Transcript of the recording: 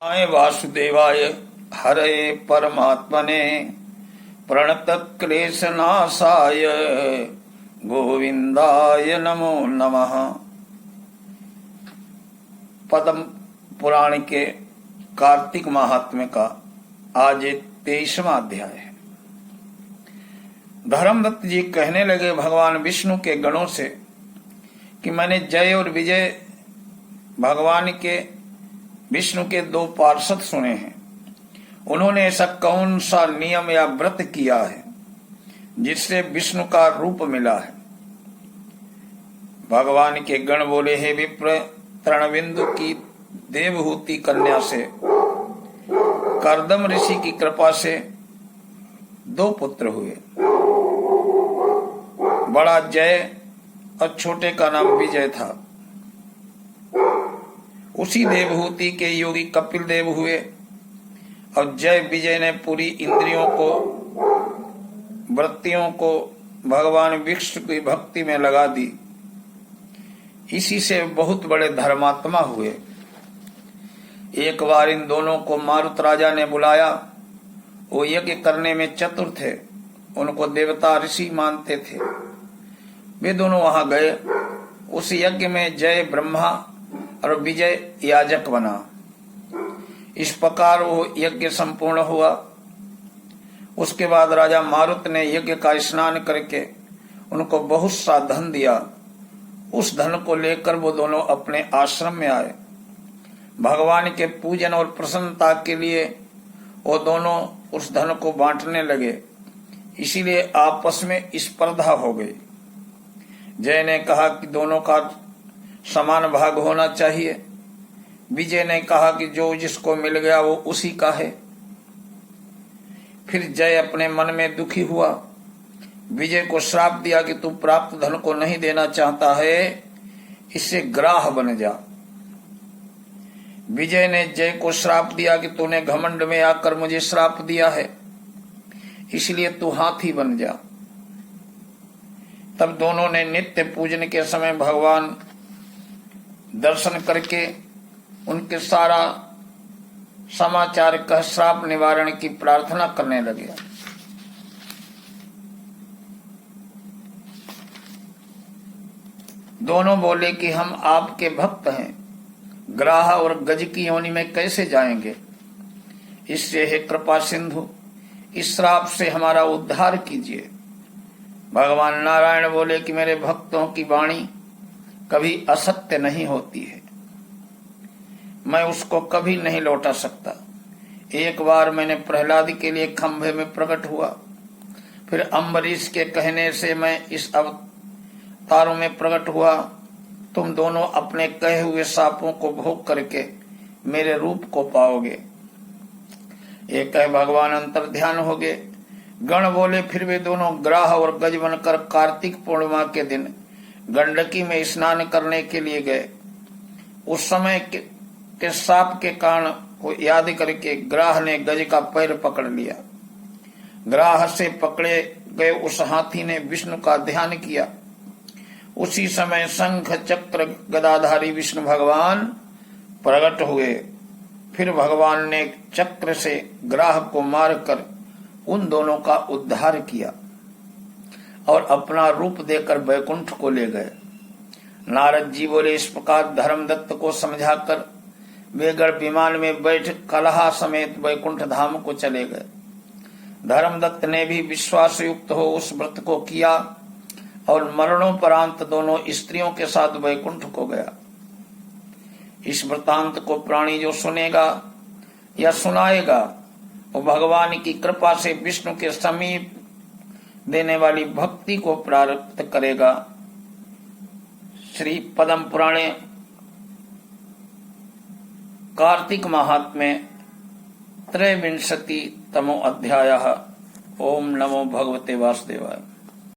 आय वासुदेवाय हरे परमात्मने प्रणतक्लेशनाशाय गोविंदाय नमो नमः। पद्म पुराण के कार्तिक महात्म्य का आज 23वां अध्याय है। धर्मदत्त जी कहने लगे भगवान विष्णु के गणों से कि मैंने जय और विजय भगवान के विष्णु के दो पार्षद सुने हैं। उन्होंने ऐसा कौन सा नियम या व्रत किया है जिससे विष्णु का रूप मिला है। भगवान के गण बोले, हे विप्र, तृणबिंदु की देवहूति कन्या से कर्दम ऋषि की कृपा से दो पुत्र हुए। बड़ा जय और छोटे का नाम विजय था। उसी देवहूति के योगी कपिल देव हुए और जय विजय ने पूरी इंद्रियों को, वृत्तियों को भगवान विष्णु की भक्ति में लगा दी। इसी से बहुत बड़े धर्मात्मा हुए। एक बार इन दोनों को मारुत राजा ने बुलाया। वो यज्ञ करने में चतुर थे, उनको देवता ऋषि मानते थे। वे दोनों वहां गए। उस यज्ञ में जय ब्रह्मा और विजय याजक बना। इस प्रकार वो यज्ञ संपूर्ण हुआ। उसके बाद राजा मारुत ने यज्ञ का स्नान करके उनको बहुत सा धन दिया। उस धन को लेकर वो दोनों अपने आश्रम में आए। भगवान के पूजन और प्रसन्नता के लिए वो दोनों उस धन को बांटने लगे। इसीलिए आपस में स्पर्धा हो गई। जय ने कहा कि दोनों का समान भाग होना चाहिए। विजय ने कहा कि जो जिसको मिल गया वो उसी का है। फिर जय अपने मन में दुखी हुआ। विजय को श्राप दिया कि तू प्राप्त धन को नहीं देना चाहता है, इससे ग्राह बन जा। विजय ने जय को श्राप दिया कि तूने घमंड में आकर मुझे श्राप दिया है, इसलिए तू हाथी बन जा। तब दोनों ने नित्य पूजन के समय भगवान दर्शन करके उनके सारा समाचार कह श्राप निवारण की प्रार्थना करने लगे। दोनों बोले कि हम आपके भक्त हैं, ग्राह और गज की योनि में कैसे जाएंगे। इससे हे कृपा सिंधु, इस श्राप से हमारा उद्धार कीजिए। भगवान नारायण बोले कि मेरे भक्तों की वाणी कभी असत्य नहीं होती है, मैं उसको कभी नहीं लौटा सकता। एक बार मैंने प्रहलाद के लिए खंभे में प्रकट हुआ, फिर अम्बरीश के कहने से मैं इस अवतारों में प्रकट हुआ। तुम दोनों अपने कहे हुए शापों को भोग करके मेरे रूप को पाओगे। ये कह भगवान अंतर ध्यान हो गए। गण बोले, फिर वे दोनों ग्राह और गज बनकर कार्तिक पूर्णिमा के दिन गंडकी में स्नान करने के लिए गए। उस समय के शाप के कारण को याद करके ग्राह ने गज का पैर पकड़ लिया। ग्राह से पकड़े गए उस हाथी ने विष्णु का ध्यान किया। उसी समय शंख चक्र गदाधारी विष्णु भगवान प्रकट हुए। फिर भगवान ने चक्र से ग्राह को मारकर उन दोनों का उद्धार किया और अपना रूप देकर वैकुंठ को ले गए। नारद जी बोले, इस प्रकार धर्मदत्त को समझाकर वे गण विमान में बैठ कलहा समेत वैकुंठ धाम को चले गए। धर्मदत्त ने भी विश्वास युक्त हो उस व्रत को किया और मरणोपरांत दोनों स्त्रियों के साथ वैकुंठ को गया। इस वृतांत को प्राणी जो सुनेगा या सुनाएगा वो भगवान की कृपा से विष्णु के समीप देने वाली भक्ति को प्राप्त करेगा। श्री पद्म पुराणे कार्तिक महात्म्य 23तमो अध्यायः। ओम नमो भगवते वासुदेवाय।